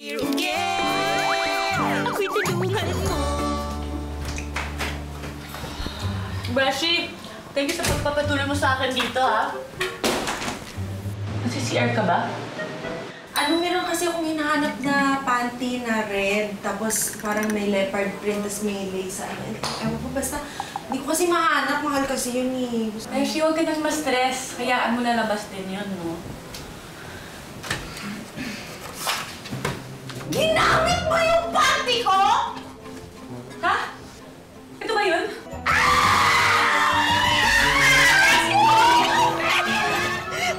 Ako'y tulungan mo. Beshi, thank you sa pagpapatuloy mo sa akin dito, ha? Nasi-CR ka ba? Meron kasi akong hinahanap na panty na red, tapos parang may leopard print, tapos may lace. Ewan ko, basta hindi ko kasi mahanap. Mahal kasi yun eh. Beshi, huwag ka nang ma-stress. Hayaan mo na labas din yun, no? Ginamit mo yung panty ko? Ha? Ito ba yun?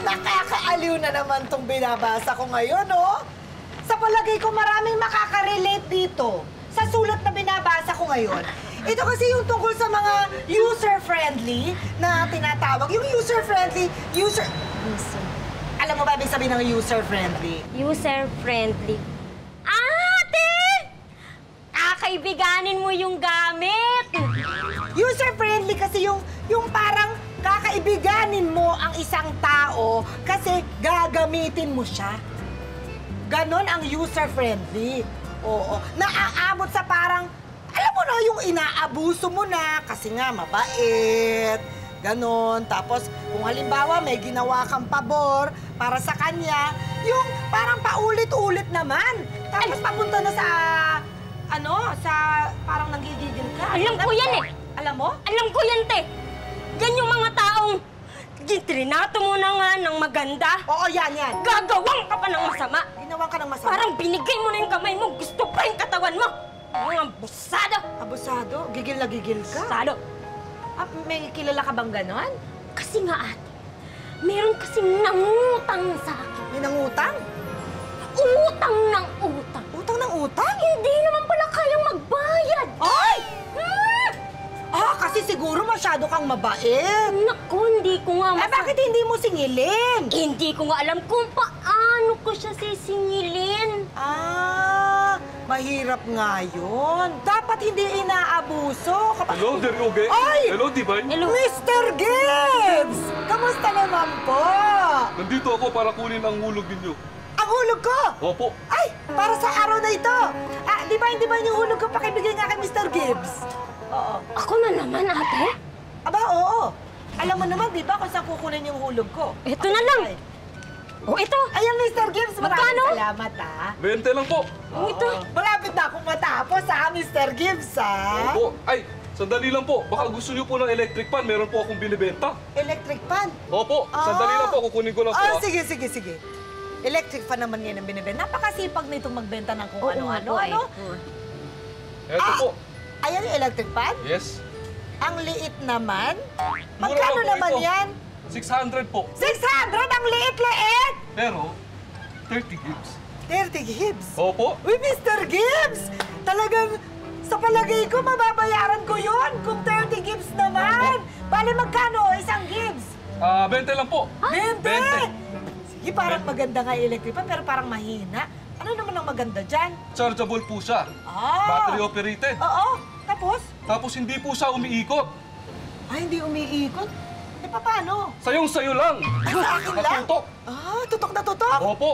Nakakaaliw na naman tong binabasa ko ngayon, oh. Sa palagay ko maraming makaka-relate dito sa sulat na binabasa ko ngayon. Ito kasi yung tungkol sa mga user-friendly na tinatawag. Yung user-friendly, Alam mo ba ibig sabihin ng user-friendly? User-friendly. Ate! Kakaibiganin mo yung gamit! User-friendly kasi yung parang kakaibiganin mo ang isang tao kasi gagamitin mo siya. Ganon ang user-friendly. Oo. Naaabot sa parang, alam mo na, yung inaabuso mo na kasi nga mabait. Ganon. Tapos, kung halimbawa may ginawa kang pabor para sa kanya, yung parang paulit-ulit naman. Tapos papunta na sa, parang nanggigigil ka. Alam ko yan eh! Alam mo? Alam ko yan, te! Yan yung mga taong gitrinato mo na nga ng maganda. Oo, yan. Gagawang ka pa ng masama. Ginawan ka ng masama. Parang binigay mo na yung kamay mo, gusto pa yung katawan mo. Mga abusado! Abusado? Gigil na gigil ka? Abusado! May kilala ka bang ganon? Kasi nga, ate, meron kasing nangutang sa akin. May nangutang? Utang ng utang. Utang ng utang? Hindi naman pala kayang magbayad. Ay! Hmm! Kasi siguro masyado kang mabait. Naku, hindi ko nga Bakit hindi mo singilin? Hindi ko nga alam kung paano ko siya sisingilin. Mahirap nga yun. Dapat hindi inaabuso. Hello, Deruge. Ay! Hello, Divine. Hello. Mr. Gibbs! Kamusta naman po? Nandito ako para kunin ang hulog ninyo. Ang hulog ko! Opo. Ay! Para sa araw na ito! Di ba yung hulog ko pakibigay nga kay Mr. Gibbs? Oo. Ako na naman, ate. Aba, oo. Alam mo naman, di ba, kung saan kukunin yung hulog ko? Ito na lang. Ay. O, ito. Ayan, Mr. Gibbs, maraming Magkano? salamat, ha? 20 lang po. O, ito. Malapit na akong matapos, ha, Mr. Gibbs, ha? Opo. Ay, sandali lang po. Baka gusto niyo po ng electric fan. Meron po akong binibenta. Electric fan. Opo. Sandali lang po. Kukunin ko lang po. Sige. Electric fan naman yan ang binibenta. Napakasipag nitong magbenta ng kung ano-ano, ano? Eto po. Ayan yung electric fan? Yes. Ang liit naman. Mura Magkano lang po naman ito. yan? 600 po. 600! Ang liit-liit! Pero, 30 gigs. 30 Gibbs. Opo. Uy, Mr. Gibbs! Talagang, sa palagay ko, mababayaran ko yun kung 30 Gibbs naman. Bale, magkano? Isang Gibbs? 20 lang po. 20! 20. Sige, parang maganda nga yung electric fan, pero parang mahina. Ano naman ang maganda dyan? Chargeable po siya. Battery operated. Oo. Tapos? Tapos hindi po siya umiikot. Ay, hindi umiikot? Paano? Sayong-sayo lang. Ay, sa akin lang? Katutok. Tutok na tutok? Opo.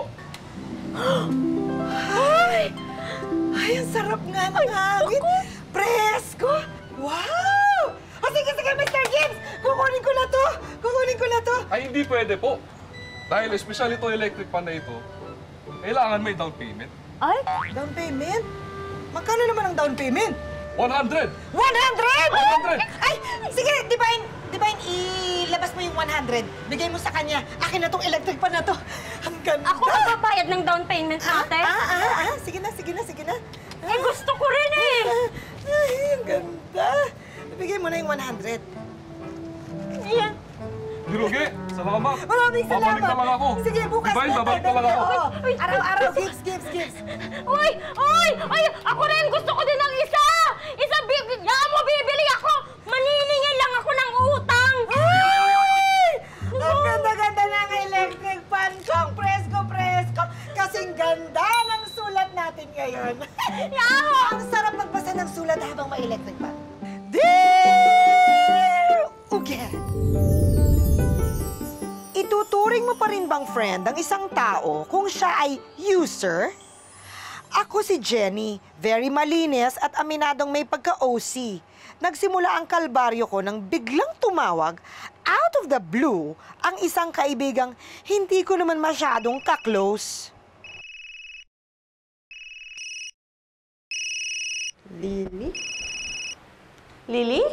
Ay, ang sarap nga ng hangin. Presko! Wow! Sige, Mr. Gibbs! Kukunin ko na to! Ay, hindi pwede po. Dahil espesyal ito electric fan na ito, kailangan may down payment. Ay? Down payment? Magkano naman ang down payment? 100! 100! 100! Ay, sige, Divine, ilabas mo yung 100. Bigay mo sa kanya. Akin na tong electric pan na to. Ang ganda. Ako magbabayad ng down payment, ate. Sige na. Eh, gusto ko rin eh. Ay, ang ganda. Bigay mo na yung 100. Yan. Dirugi, salamat. Maraming salamat. Babalik na lang ako. Sige, bukas Divine, na babalik na lang ako. Araw-araw, gives. Uy! Ako rin! Gusto ko din ng isa! Mo, bibili ako! Maniningil lang ako ng utang! Ay! Ang ganda-ganda ng electric fan kong presko. Kasing ganda ng sulat natin ngayon. Ang sarap magbasa ng sulat habang may electric fan. Dear Uge! Ituturing mo pa rin bang friend ang isang tao kung siya ay user? Ako si Jenny, very malinis at aminadong may pagka-OC. Nagsimula ang kalbaryo ko nang biglang tumawag, out of the blue, ang isang kaibigang hindi ko naman masyadong ka-close. Lily? Lily?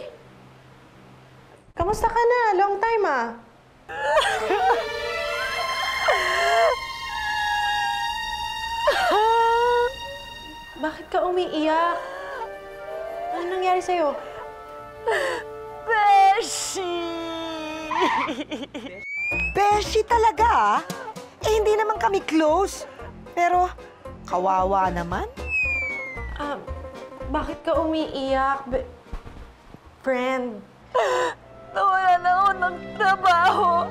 Kamusta ka na? Long time ah. Bakit ka umiiyak? Ano nangyari sa'yo? Beshi! Beshi talaga ah? Eh hindi naman kami close. Pero kawawa naman. Bakit ka umiiyak? Friend. Nawalan ako ng trabaho.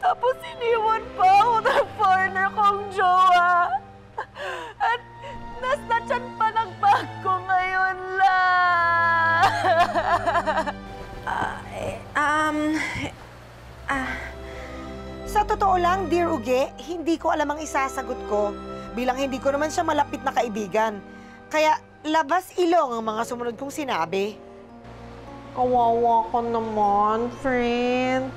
Tapos iniwan pa ako ng partner kong jowa. At nasnatchan pa ng bag ko ngayon lang. Sa totoo lang, Dear Uge, hindi ko alam ang isasagot ko bilang hindi ko naman siya malapit na kaibigan. Kaya labas ilong ang mga sumunod kong sinabi. Kawawa ka naman, friend.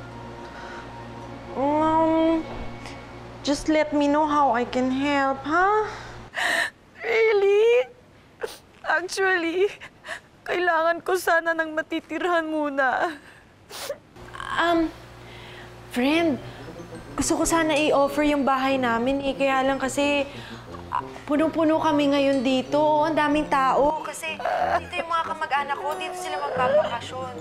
Just let me know how I can help, ha? Really? Actually, kailangan ko sana ng matitirhan muna. Friend, gusto ko sana i-offer yung bahay namin eh. Kaya lang kasi punong-puno kami ngayon dito. Ang daming tao. Kasi dito yung mga kamag-anak ko, dito sila magbabakasyon.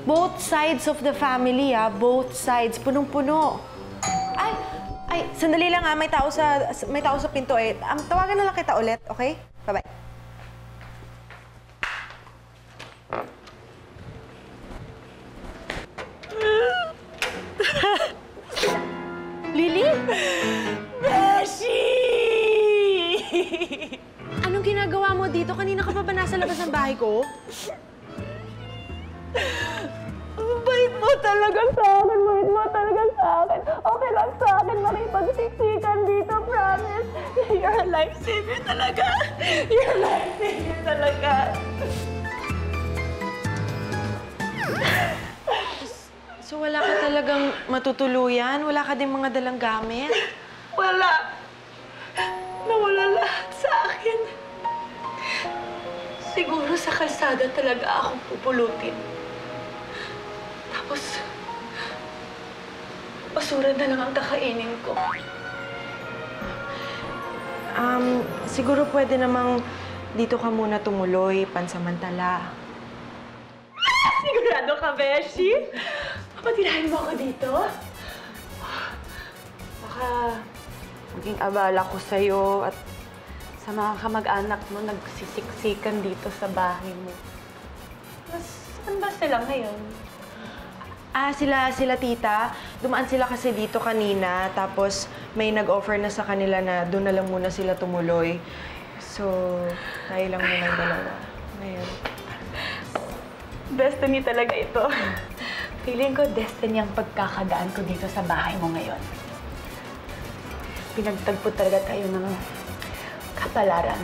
Both sides of the family, both sides. Punong-puno. Ay, sandali lang may tao sa pinto eh. Tawagan na lang kita ulit, okay? Bye-bye. Lily? Beshi! Anong ginagawa mo dito? Kanina ka pa ba nasa labas ng bahay ko? Ang bait mo talaga sa akin. Bait mo talaga sa akin. Okay lang sa akin makipagsiksikan dito, promise. You're a lifesaver talaga. You're a lifesaver talaga. So wala ka talagang matutuluyan? Wala ka din mga dalang gamit? Wala. Nawala lahat sa akin. Siguro sa kalsada talaga akong pupulutin. Tapos, basura na lang ang kakainin ko. Siguro pwede namang dito ka muna tumuloy, pansamantala. Sigurado ka, Beshi? Matirahin mo ako dito? Baka maging abala ko sa'yo at sa mga kamag-anak mo nagsisiksikan dito sa bahay mo. Saan ba sila ngayon? Sila tita. Dumaan sila kasi dito kanina, tapos may nag-offer na sa kanila na doon na lang muna sila tumuloy. So, tayo lang muna ang dalawa. Ngayon. Destiny talaga ito. Feeling ko destiny ang pagkakadaan ko dito sa bahay mo ngayon. Pinagtagpo talaga tayo ng kapalaran.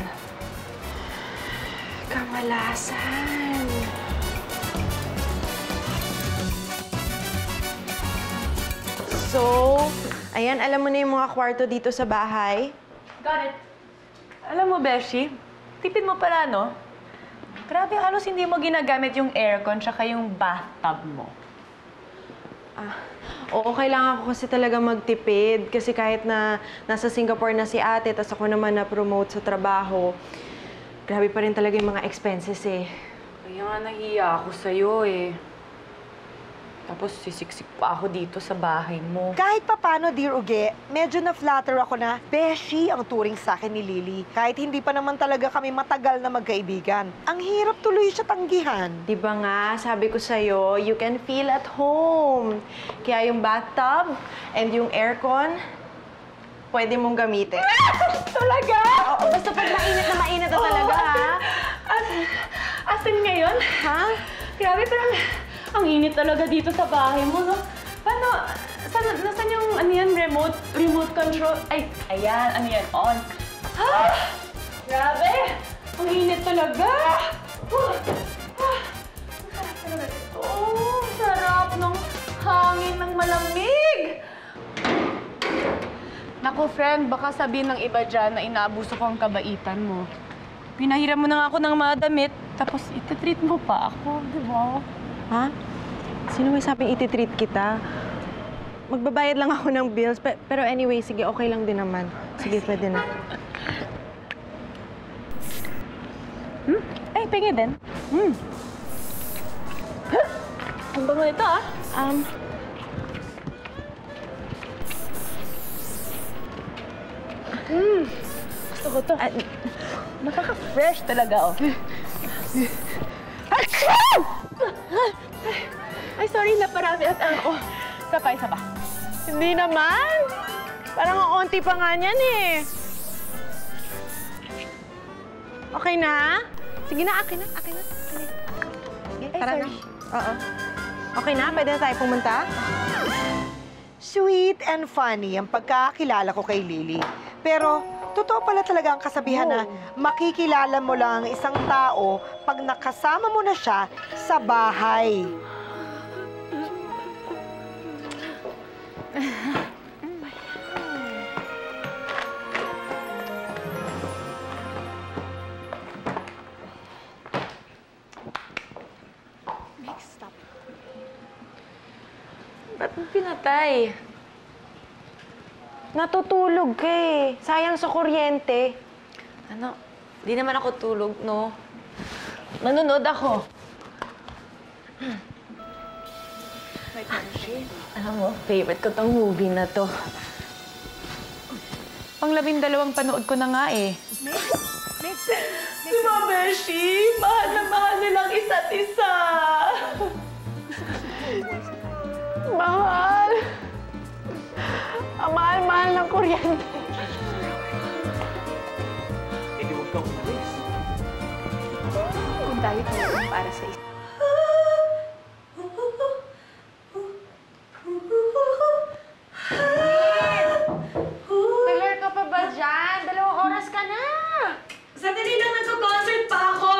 Kamalasan. So, ayan, alam mo na yung mga kwarto dito sa bahay? Got it. Alam mo, Beshi, tipid mo pala, no? Grabe, halos hindi mo ginagamit yung aircon tsaka yung bathtub mo. Oo, kailangan ko kasi talaga magtipid. Kasi kahit na nasa Singapore na si ate, tas ako naman na-promote sa trabaho, grabe pa rin talaga yung mga expenses eh. Kaya nga nahiya ako sa'yo eh. Tapos sisiksik pa ako dito sa bahay mo. Kahit papano, Dear Uge, medyo na-flatter ako na beshi ang turing sa akin ni Lily. Kahit hindi pa naman talaga kami matagal na magkaibigan. Ang hirap tuloy siya tanggihan. Diba nga, sabi ko sa'yo, you can feel at home. Kaya yung bathtub and yung aircon, pwede mong gamitin. Talaga? Oo, basta pag mainit na talaga, ha? Asan ngayon? Ha? Grabe, parang ang init talaga dito sa bahay mo, no? Paano? Nasaan yung, remote control? Ay, ayan, on. talaga! Oh, sarap ng hangin ng malamig! Naku, friend, baka sabihin ng iba dyan na inaabuso ko ang kabaitan mo. Pinahiram mo na nga ako ng mga damit, tapos ititreat mo pa ako, di ba? Ha? Sino may sabing ititreat kita? Magbabayad lang ako ng bills. Pero anyway, sige, okay lang din naman. Sige, pwede na. Ay, pengi din. Ang bango nito, ah. Gusto ko to. Nakaka-fresh talaga, oh. Ay, sorry, naparami at ako. Isa pa. Hindi naman. Parang ang onti pa nga niyan eh. Okay na? Sige na, akin na. Sige, tara na. Oo. Okay na? Pwede na tayo pumunta? Sweet and funny ang pagkakakilala ko kay Lily. Pero totoo pala talaga ang kasabihan na makikilala mo lang ang isang tao pag nakasama mo na siya sa bahay. Ba't mo pinatay? Natutulog ka eh. Sayang sa kuryente. Ano? Di naman ako tulog, no? Nanonood ako. Alam mo, favorite ko tong movie na to. Pang-12 panood ko na nga eh. Diba, Beshi? Mahal na mahal nilang isa't isa. Mahal. Ang mahal-mahal ng kuryente. Hindi huwag kang umalis. Kung tayo tulong para sa isa. Tagal ka pa ba dyan? 2 oras ka na. Sandali lang, nagko-concert pa ako!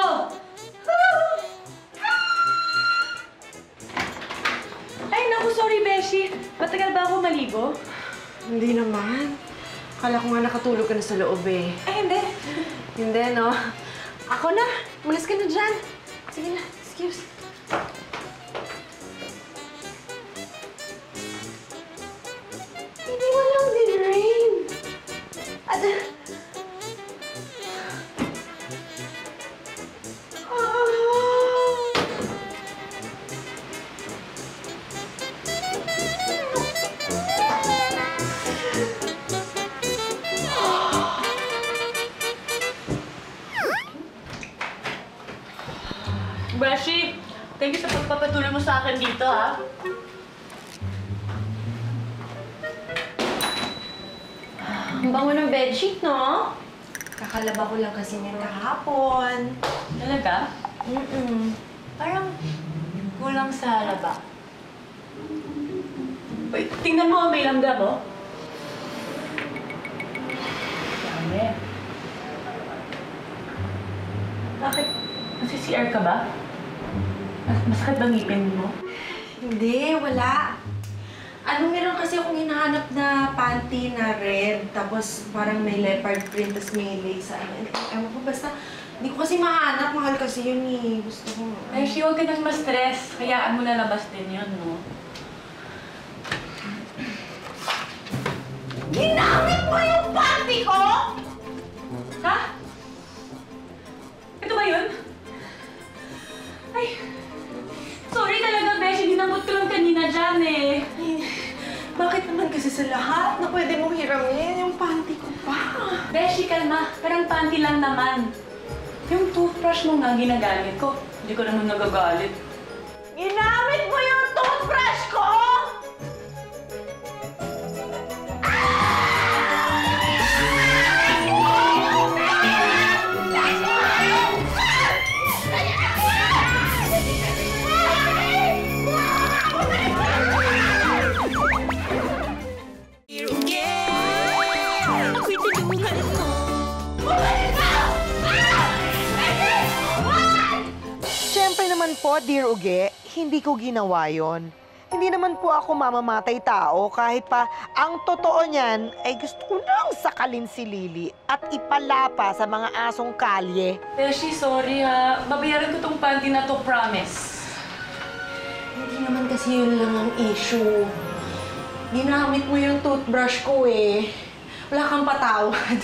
Ay, naku, sorry, Beshi. Matagal ba ako maligo? Hindi naman. Akala ko nga nakatulog ka na sa loob eh. Ay, hindi. Hindi, no? Ako na. Malas ka na dyan. Sige na. Excuse. Hindi mo lang din, Rain. At... Beshi, thank you sa pagpapatuloy mo sa akin dito, ha? Ang bango ng bedsheet, no? Kakalaba ko lang kasi niyan kahapon. Talaga? Parang kulang sa laba. Wait, tingnan mo, may langgam, oh. Dami. Bakit? Nasi-CR ka ba? Masakit ba ngipin mo? Hindi, wala. Meron kasi akong hinahanap na panty na red, tapos parang may leopard print, tapos may lace. Ewan ko, basta hindi ko kasi mahanap. Mahal kasi yun eh. Gusto ko. Ay, huwag ka nang ma-stress. Hayaan mo lalabas din yun, no? Ginamit mo yung panty ko? Ha? Ito ba yun? Ay, sorry talaga, Beshi. Dinamot ko lang kanina dyan, eh. Bakit naman kasi sa lahat na pwede mong hiramin yung panty ko pa? Beshi, kalma. Parang panty lang naman. Yung toothbrush mo nga ginagamit ko. Hindi ko naman nagagalit. Ginamit mo yung toothbrush ko? naman po, Dear Uge, hindi ko ginawa yon. Hindi naman po ako mamamatay tao kahit pa ang totoo niyan ay gusto ko nang sakalin si Lily at ipalapa sa mga asong kalye. Beshi, sorry ha. Babayaran ko tong panty na to, promise. Hindi naman kasi yun lang ang issue. Ginamit mo yung toothbrush ko eh. Wala kang patawad.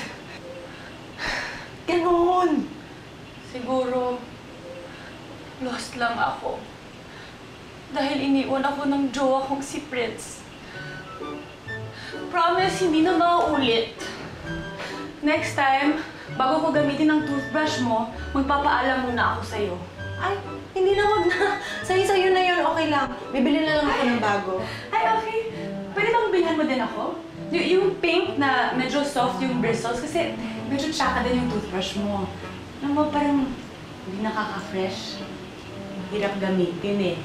Ganon. Siguro, lost lang ako. Dahil iniwan ako ng jowa kong si Prince. Promise, hindi na mauulit. Next time, bago ko gamitin ang toothbrush mo, magpapaalam muna ako sa'yo. Ay, hindi na, wag na. Sa'yo na yun, okay lang. Bibili na lang ako ng bago. Ay, okay. Pwede bang bilhan mo din ako? Yung pink na medyo soft yung bristles kasi medyo tsaka din yung toothbrush mo. Alam mo, parang hindi nakaka-fresh. Hirap gamitin eh.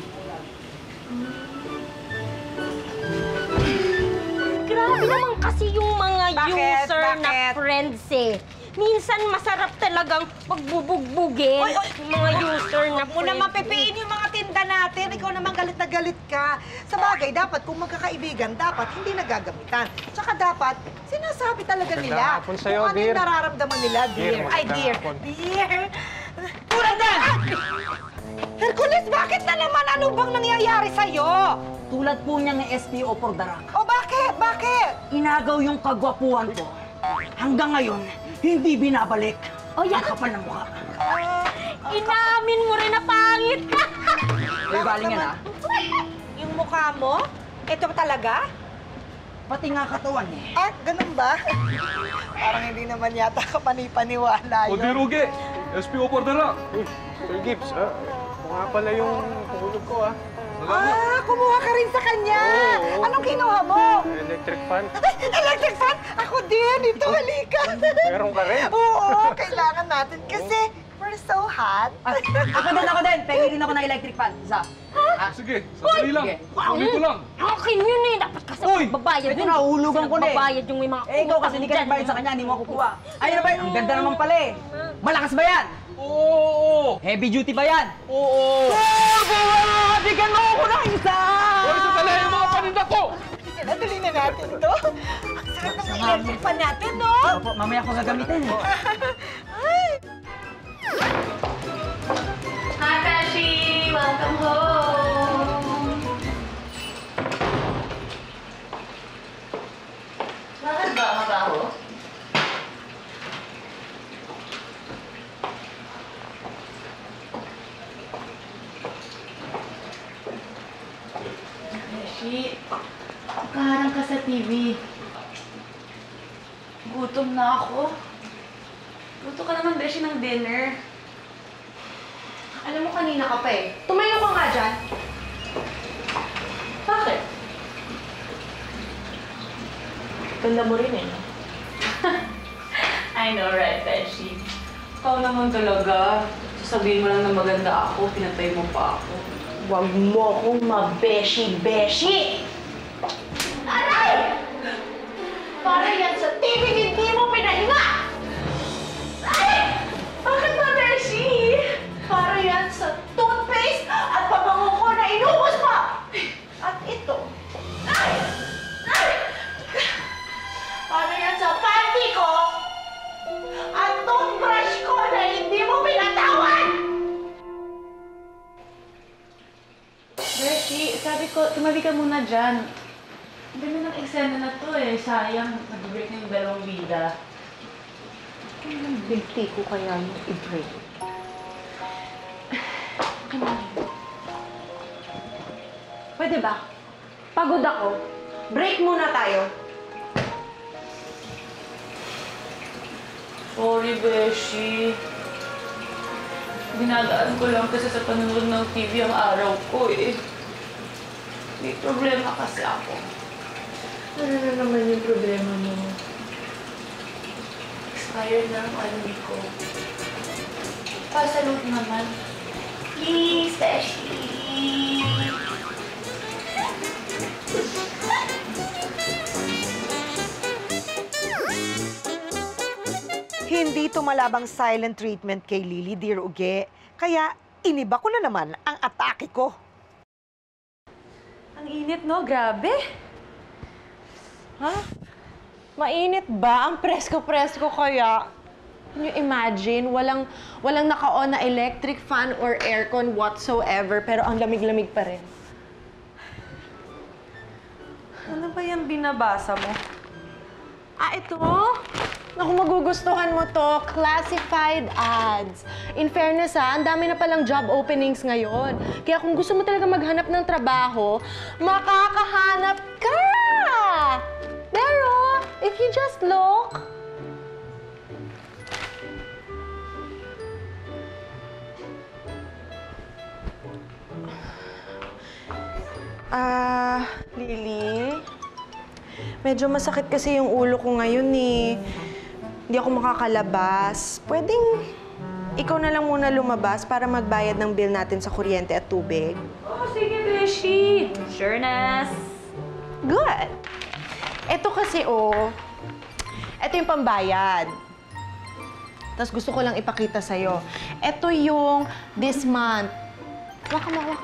Grabe naman kasi yung mga Bakit? user na Bakit? friends eh. Minsan masarap talagang pagbubugbugin yung mga user na Huwag mo friends. naman pipiin yung mga tinda natin. Ikaw naman galit na galit ka. Sa bagay, dapat kung magkakaibigan, dapat hindi nagagamitan. Tsaka dapat, sinasabi talaga nila hapon sa'yo, kung ano dear. yung nararamdaman nila, dear. Dear, Ay, magandang dear. hapon. Dear. Tulad na! Hercules, bakit na naman? Ano bang nangyayari sa'yo? Tulad po niya ng SPO for Darak. O bakit? Bakit? Inagaw yung kagwapuhan ko. Hanggang ngayon, hindi binabalik. O yan, Ang kapal ng mukha. inamin mo rin na pangit ka. Ay, galing yan ah. Yung mukha mo? Ito talaga? Pati nga katawan eh. Ah, ganun ba? Parang hindi naman yata ka panipaniwala O, Dear yun. Uge, SPO for the rock. Uy, Sir Gibbs, ito nga pala yung hulog ko Salamat. Ah, kumuha ka rin sa kanya! Oo. Anong kinuha mo? Electric fan. Ay, electric fan! Ako din! Ito, halika! Meron ka rin. Oo, kailangan natin kasi we're so hot. Ay, ako din. Pengi din ako ng electric fan. Isa. Sige, sandali lang. Sige. Kunin ko lang. Akin yun eh. Dapat kasi Uy! magbabayad Ito yun. na, uhulugan ko na eh. Magbabayad yung may mga Eh, ikaw kasi hindi ka dyan. nagbayad sa kanya, hindi mo ako kukuha. Ayun na ba? Ang ganda naman pala eh. Malakas ba yan? Oo! Heavy duty ba yan? Oo! Bigyan mo ako ng isa! Hoy, sandali yung mga paninda ko! Sige, tuloy na natin ito. Ang sarap ng electric fan natin, no? Opo, mamaya ko gagamitin eh. Hi, Beshi! Welcome home! Bakit ba mabaho? Beshi, kaharang ka sa TV. Gutom na ako. Luto ka naman, Beshi, ng dinner. Alam mo, kanina ka pa eh. Tumayo ka nga dyan. Bakit? Ganda mo rin eh. I know, right, Beshi? Ikaw naman talaga. Sasabihin mo lang na maganda ako, pinatay mo pa ako. Huwag mo akong mabeshi-beshi! Aray! Para yan sa TV, hindi mo pinahinga! Ay! Bakit ba, Beshi? Para yan sa toothpaste at pabango ko na inubos mo! At ito. Ay! Ay! Para yan sa panty ko at toothbrush ko na hindi mo pinatawan! Beshi, sabi ko, tumabi ka muna dyan. Ang dami ng eksena na to eh. Sayang, nag-break na yung dalawang bida. Binti ko kaya yung i-break. Pwede ba? Pagod ako. Break muna tayo. Sorry, Beshi. Dinadaan ko lang kasi sa panonood ng TV ang araw ko eh. May problema kasi ako. Ano na naman yung problema mo? Expired na ang almi ko. Pasalot naman. Please, Beshi. Hindi tumalabang silent treatment kay Lily, Dear Uge. Kaya iniba ko na naman ang atake ko. Ang init, no? Grabe. Ha? Mainit ba? Ang presko-presko kaya. Can you imagine? Walang naka-on na electric fan or aircon whatsoever, pero ang lamig-lamig pa rin. Ano ba yung binabasa mo? Ah, ito? Naku, magugustuhan mo to. Classified ads. In fairness ang dami na palang job openings ngayon. Kaya kung gusto mo talaga maghanap ng trabaho, makakahanap ka! Pero, if you just look, Lily? Medyo masakit kasi yung ulo ko ngayon eh. Hindi ako makakalabas. Pwedeng ikaw na lang muna lumabas para magbayad ng bill natin sa kuryente at tubig. Oh, sige, Beshi. Sureness. Good! Ito kasi, ito yung pambayad. Tapos gusto ko lang ipakita sa'yo. Ito yung this month. Waka mo.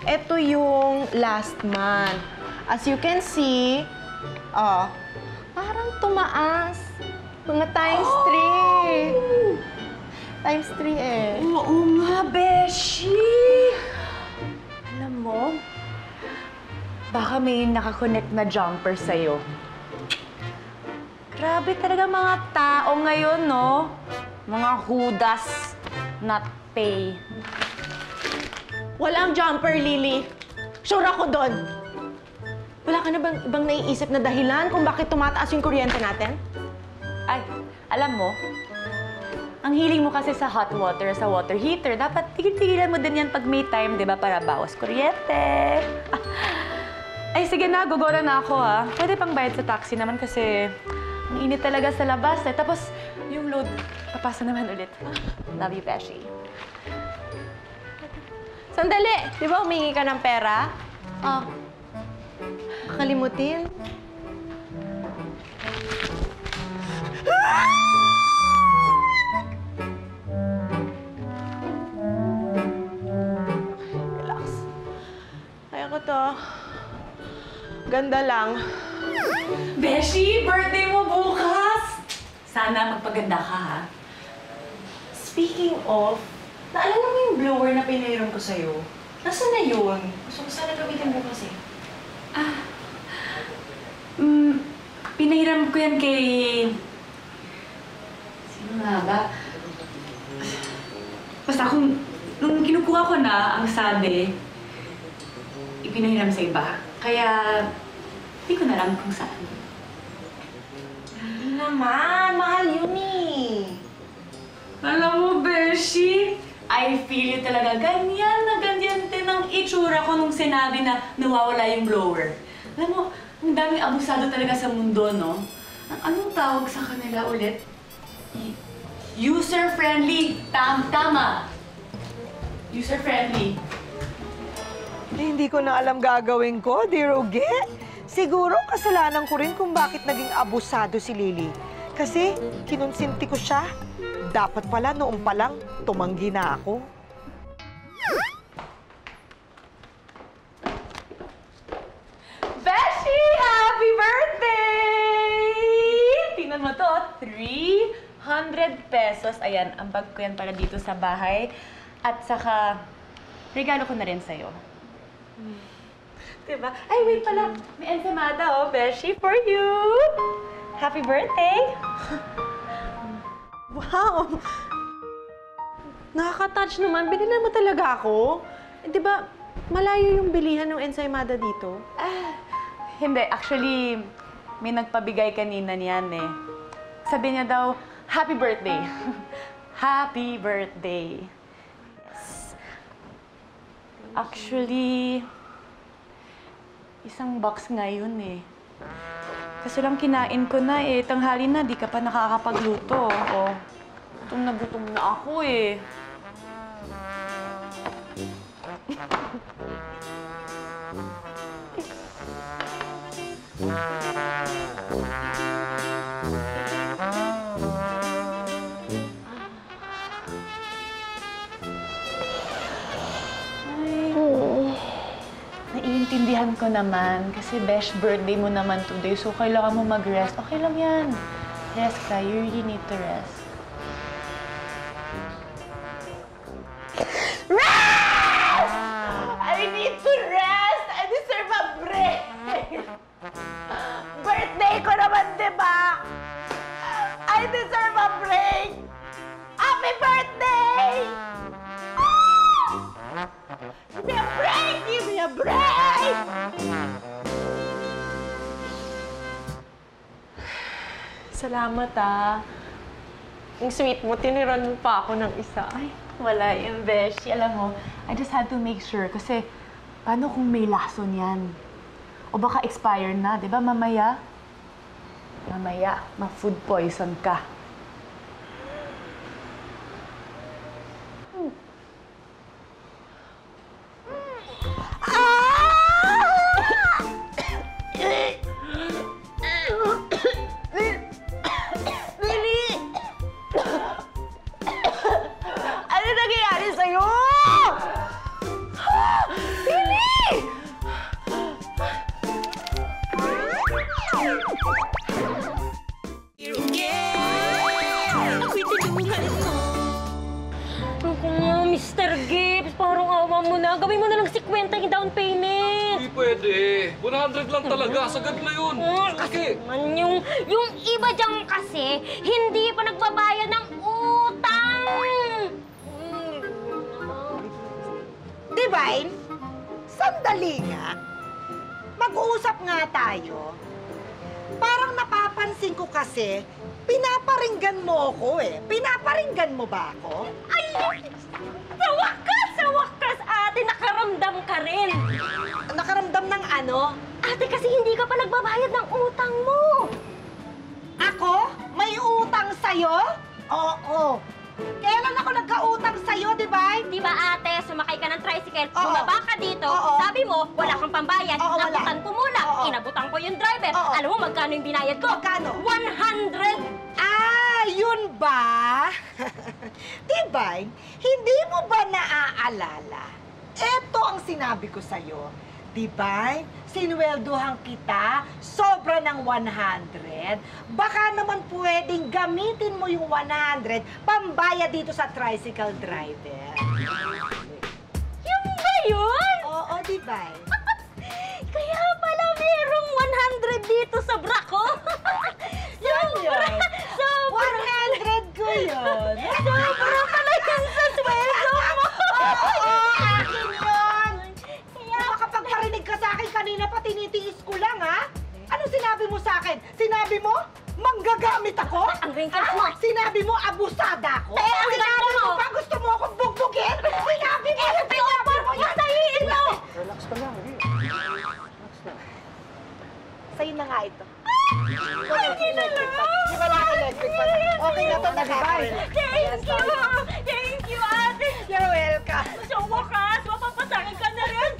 Ito yung last month. As you can see, parang tumaas. Mga times 3. Times 3 eh. Oo nga, Beshi. Alam mo, baka may nakakonect na jumper sa'yo. Grabe talaga mga tao ngayon, no? Mga hudas, not pay. Walang jumper, Lily. Sure ako doon. Wala ka na bang ibang naiisip na dahilan kung bakit tumataas yung kuryente natin? Ay, alam mo, ang hiling mo kasi sa hot water, sa water heater, dapat tigil-tigilan mo din yan pag may time, di ba, para bawas kuryente. Ay, sige na, gogora na ako, ha. Pwede pang bayad sa taxi naman kasi ang init talaga sa labas, eh. Tapos, yung load, papasa naman ulit. Love you, Beshi. Sandali! Di ba humingi ka ng pera? Kakalimutin. Relax. Kaya ko to. Ganda lang. Beshi, birthday mo bukas! Sana magpaganda ka, ha? Speaking of, naalala mo yung blower na pinairam ko sa'yo? Nasaan na yun? Gusto ko sana gamitin bukas eh. Pinahiram ko yan kay... Sino nga ba? Basta nung kinukuha ko na, ang sabi, ipinahiram sa iba. Kaya, hindi ko na alam kung saan. Hindi naman, mahal yun eh. Alam mo, Beshi, I feel you talaga. Ganyan na ganyan din ang itsura ko nung sinabi na nawawala yung blower. Alam mo, ang daming abusado talaga sa mundo, no? Anong tawag sa kanila ulit? User-friendly. Tama. User-friendly. Hindi ko na alam gagawin ko, dear Uge. Siguro kasalanan ko rin kung bakit naging abusado si Lily. Kasi kinonsinti ko siya. Dapat pala noong pa lang, tumanggi na ako. Beshi! Happy birthday! Tingnan mo to, 300 pesos. Ayan, ang bag ko yan para dito sa bahay. At saka, regalo ko na rin sa'yo. Diba? Ay, wait pala. May ensamada, Beshi, for you! Happy birthday! Wow! Nakaka-touch naman. Binilan mo talaga ako. Di ba, malayo yung bilihan ng ensaymada dito? Hindi. Actually, may nagpabigay kanina niyan eh. Sabi niya daw, happy birthday. Happy birthday. Yes. Actually, isang box ngayon eh. Kasi lang kinain ko na eh. Tanghali na, di ka pa nakakapagluto. Gutom na ako eh. Naiintindihan ko naman kasi besh birthday mo naman today, so kailangan mo mag-rest. Okay lang yan. Rest ka. You really need to rest. Rest! I need to rest! I deserve a break! Birthday ko naman, di ba? I deserve a break! Happy birthday! Give me a break! Give me a break! Salamat Ang sweet mo, tiniran mo pa ako ng isa. Ay, wala yung beshi. Alam mo, I just had to make sure kasi paano kung may lason yan? O baka expired na, di ba mamaya? Mamaya, ma-food poison ka. Ano nangyayari sa'yo? Billy! Naku nga, Mr. Gibbs, parang awa mo na. Gawin mo na lang 50 yung down payment. Hindi pwede. 100 lang talaga. Sagad na yun. Sige. Man, yung iba dyan kasi, hindi pa nagbabayad ng utang. Divine, sandali nga. Mag-uusap nga tayo. Parang napapansin ko kasi, pinaparinggan mo ako eh. Pinaparinggan mo ba ako? Ay! Sa wakas, ate, nakaramdam ka rin. Nakaramdam ng ano? Ate, kasi hindi ka pa nagbabayad ng utang mo. Ako? May utang sa'yo? Oo. Kailan ako nagka-utang sa'yo, Divine? Di ba, ate, sumakay ka ng tricycle, Oo. bumaba ka dito, Oo. sabi mo, wala kang pambayad, Oo, wala. nabutan ko muna, Oo. inabutan ko yung driver. Oo. Alam mo, magkano yung binayad ko? Magkano? 100! Ah, yun ba? Divine, hindi mo ba naaalala? Ito ang sinabi ko sa'yo. Divine, sinweldohan kita, sobra ng 100. Baka naman pwedeng gamitin mo yung 100 pambayad dito sa tricycle driver. Yung ba yun? Oo, Divine. Kaya pala merong 100 dito sa bra ko. Sobra! Sobra! 100 ko yun. Sobra pala yun sa sweldo mo! Oo, akin yun. Makapagparinig ka sa akin kanina pa, tinitiis ko lang, ha? Anong sinabi mo sa akin? Sinabi mo, manggagamit ako? Ang wrinkles mo. Sinabi mo, abusada ako? Eh, ang Sinabi ganda mo. mo ba gusto mo akong bugbugin? Sinabi mo, sinabi mo yan. Patayin mo! Relax ka lang, Gi. Relax lang. Sa'yo na nga ito. Wala ka electric pa. Okay na to, nakaka-relax. Thank you! Thank you, ate! You're welcome. Sa wakas, mapapasangin ka na rin!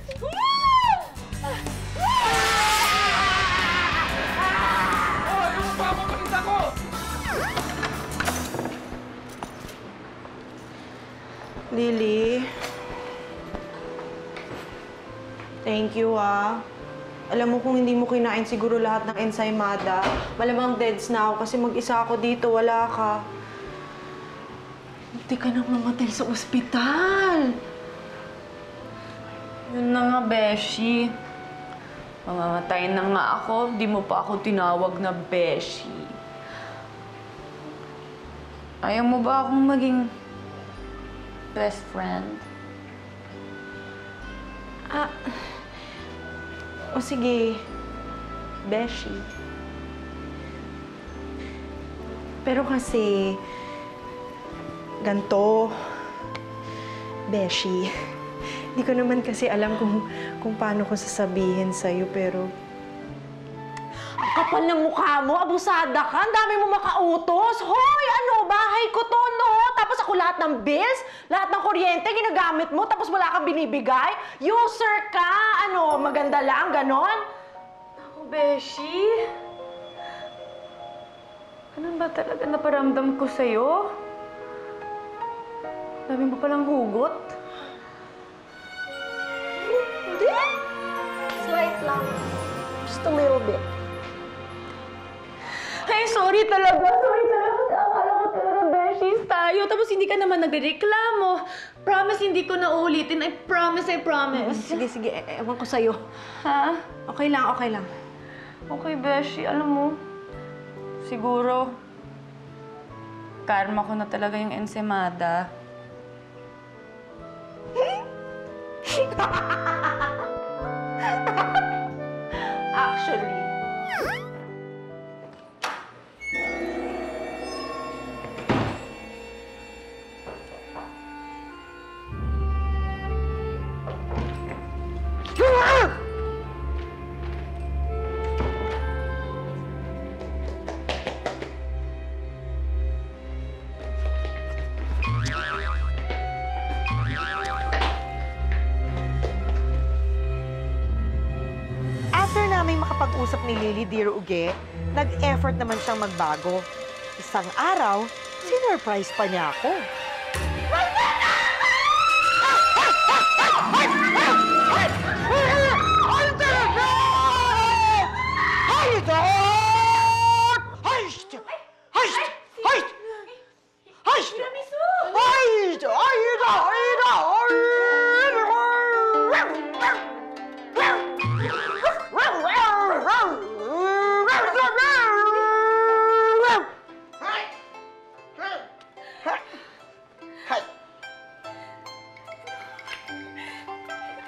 Oh, yung papapakita ko! Lily. Thank you, Alam mo kung hindi mo kinain siguro lahat ng ensaymada, malamang deads na ako kasi mag-isa ako dito, wala ka. Hindi ka nang mamatil sa ospital. Yun na nga, Beshi. Mamamatay na nga ako, di mo pa ako tinawag na Beshi. Ayaw mo ba akong maging best friend? O sige, Beshi. Pero kasi, ganto, Beshi. Hindi ko naman kasi alam kung paano ko sasabihin sa'yo, pero... Ang kapal ng mukha mo, abusada ka, ang dami mo makautos. Hoy, ano, bahay ko to, no? Tapos ako lahat ng bills, lahat ng kuryente, ginagamit mo, tapos wala kang binibigay. User ka, ano, maganda lang, ganon? Ako, Beshi? Ano ba talaga naparamdam ko sa'yo? Dami mo palang hugot. Hindi. right lang. Just a little bit. Ay, sorry talaga. Sorry talaga. Kasi akala ko talaga besties tayo. Tapos hindi ka naman nagreklamo. Promise, hindi ko na uulitin. I promise, I promise. Sige, sige. Ewan ko sa'yo. Ha? Okay lang, okay lang. Okay, Beshi. Alam mo, siguro, karma ko na talaga yung ensemada. Actually, After naming makapag-usap ni Lily, Dear Uge, nag-effort naman siyang magbago. Isang araw, sinurprise pa niya ako.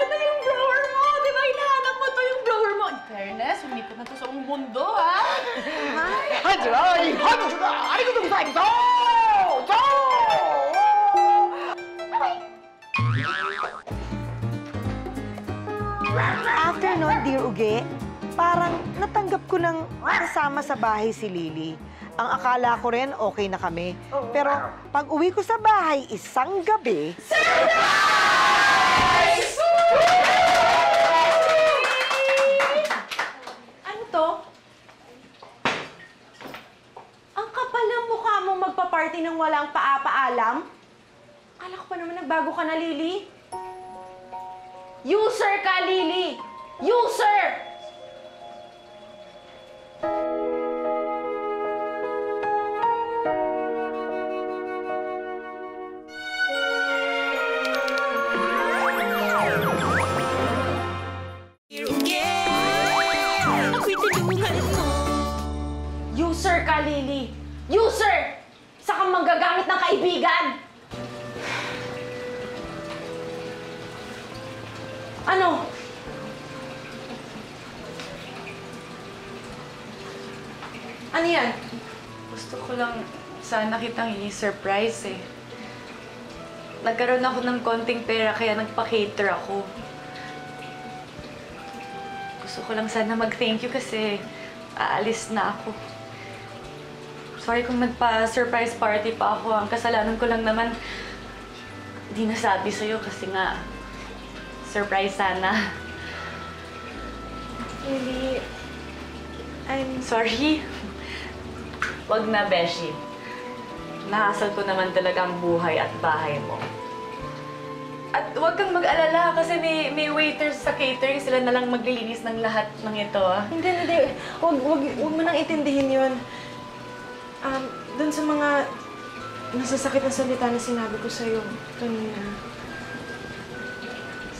ito na yung blower mo! Di ba hinahanap mo to yung blower mo? In fairness, umipot na to sa buong mundo, ha? After nun, Dear Uge, parang natanggap ko ng kasama sa bahay si Lily. Ang akala ko rin okay na kami. Pero pag uwi ko sa bahay isang gabi... Ano to? Ang kapal ng mukha mo magpa-party ng walang paapaalam? Akala ko pa naman nagbago ka na, Lily. User ka, Lily! User! User ka, Lily! User! Sa kang manggagamit ng kaibigan! Ano? Ano yan? Gusto ko lang sana kitang i-surprise eh. Nagkaroon ako ng konting pera kaya nagpa-cater ako. Gusto ko lang sana mag-thank you kasi aalis na ako. Sorry kung nagpa-surprise party pa ako. Ang kasalanan ko lang naman, di nasabi sa'yo kasi nga, surprise sana. Lily, I'm... Sorry. Wag na, Beshi. Nahasal ko naman talaga ang buhay at bahay mo. At huwag kang mag-alala kasi may waiters sa catering. Sila na lang maglilinis ng lahat ng ito, ah. Hindi, hindi. Huwag mo nang intindihin yun. Doon sa mga nasasakit na salita na sinabi ko sa'yo kanina.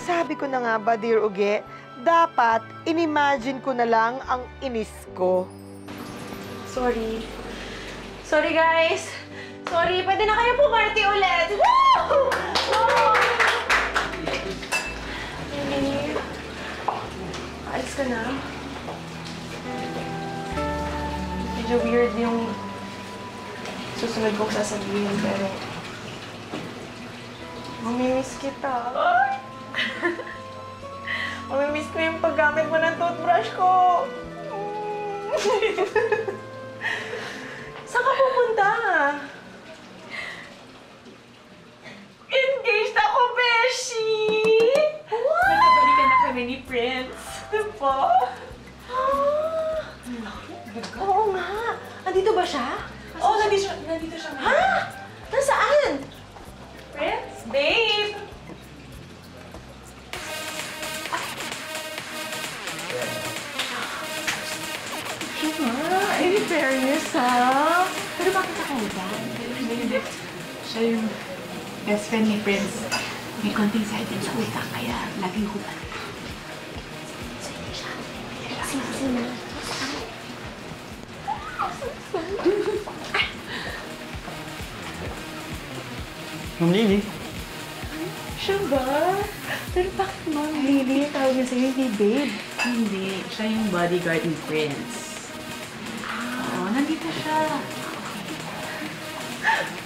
Sabi ko na nga ba, Dear Uge, dapat inimagine ko na lang ang inis ko. Sorry. Sorry, guys. Sorry, pwede na kayo pumarty ulit. Woo! Woo! Lily, alis ka na. Medyo weird yung susunod kong sasabihin, pero mamimiss kita. Mamimiss ko yung paggamit mo ng toothbrush ko. Saan ka pupunta? Engaged ako, Beshi! What? Nakabalikan na kami ni Prince. Diba? Oo nga. Andito ba siya? Oo, nandito siya. Ha? Nasaan? Prince? Babe! Siya yung best friend ni Prince. May konting side din sa utak, kaya laging hubad. Ma'am Lily. Siya ba? Pero bakit Ma'am Lily? Tawag niya sa'yo, hindi babe. Hindi. Siya yung bodyguard ni Prince. Oo, nandito siya.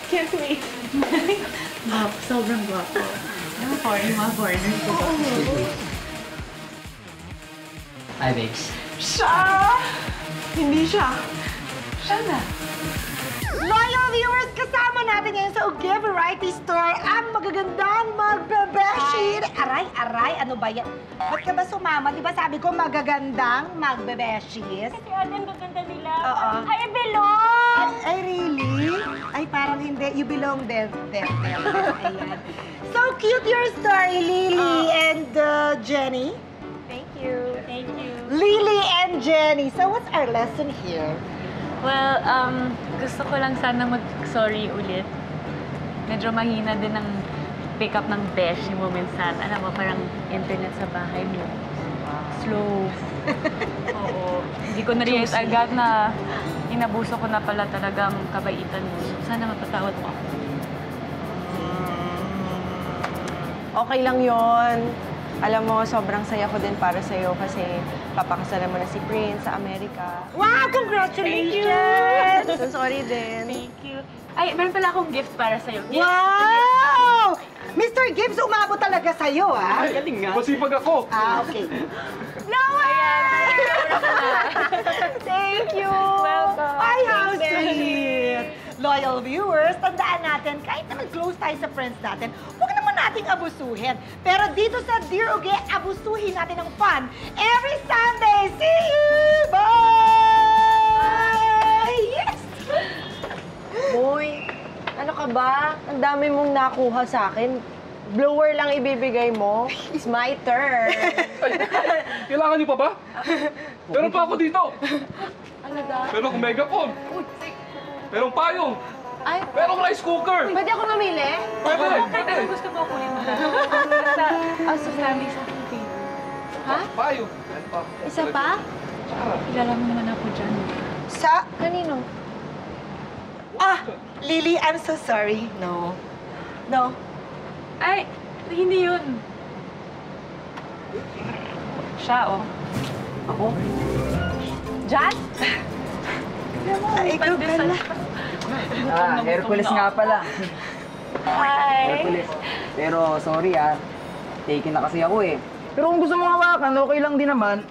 Can't wait. Guwapo, sobrang guwapo. Yung foreigners ko ba? Hi, babes. Siya! Hindi siya. Siya na. Loyal viewers, kasama natin ngayon sa Uge Variety Store ang magagandang magbebeshi. Aray, ano ba yan? Ba't ka ba sumama? Di ba sabi ko magagandang magbebeshis? Kasi ate, ang gaganda nila. Oo. I belong! Ay, really? Ay, parang hindi. You belong there. Ayan. So cute your story, Lily and Jenny. Thank you. Thank you. Lily and Jenny. So what's our lesson here? Well, gusto ko lang sana mag-sorry ulit. Medyo mahina din ang pick-up ng beshi mo minsan. Alam mo, parang internet sa bahay mo. Slow. Oo. Hindi ko na-realize agad na inabuso ko na pala talagang kabaitan mo. Sana mapatawad mo ako. Okay lang yon. Alam mo, sobrang saya ko din para sa'yo kasi papakasalan mo na si Prince sa Amerika. Wow, congratulations! So sorry din. Thank you. Ay, meron pala akong gift para sa'yo. Gift. Wow! Mr. Gibbs, umabot talaga sa'yo, ah. Galing nga. Masipag ako. Ah, okay. Thank you. Welcome. Ay, how sweet! Loyal viewers, tandaan natin, kahit naman close tayo sa friends natin, huwag naman nating abusuhin. Pero dito sa Dear Uge, abusuhin natin ng fun every Sunday. See you! Bye! Yes! Boy, ano ka ba? Ang dami mong nakuha sa akin. Blower lang ibibigay mo. It's my turn. Kailangan niyo pa ba? Meron pa ako dito. Ano daw? Meron akong megapon. Merong payong. Ay, Merong rice cooker. pwede ako mamili? Pwede. Kahit anong gusto mo, kunin mo na. Sa family sa akin. Ha? Payong. Isa pa? Kilala mo naman ako dyan. Sa... Kanino? Ah, Lily, I'm so sorry. No. No. Ay, hindi yun. Siya, oh. Ako? Jan? Ay, ikaw pala. Hercules nga pala. Hi. Hercules. Pero sorry taken na kasi ako eh. Pero kung gusto mo hawakan, okay lang din naman.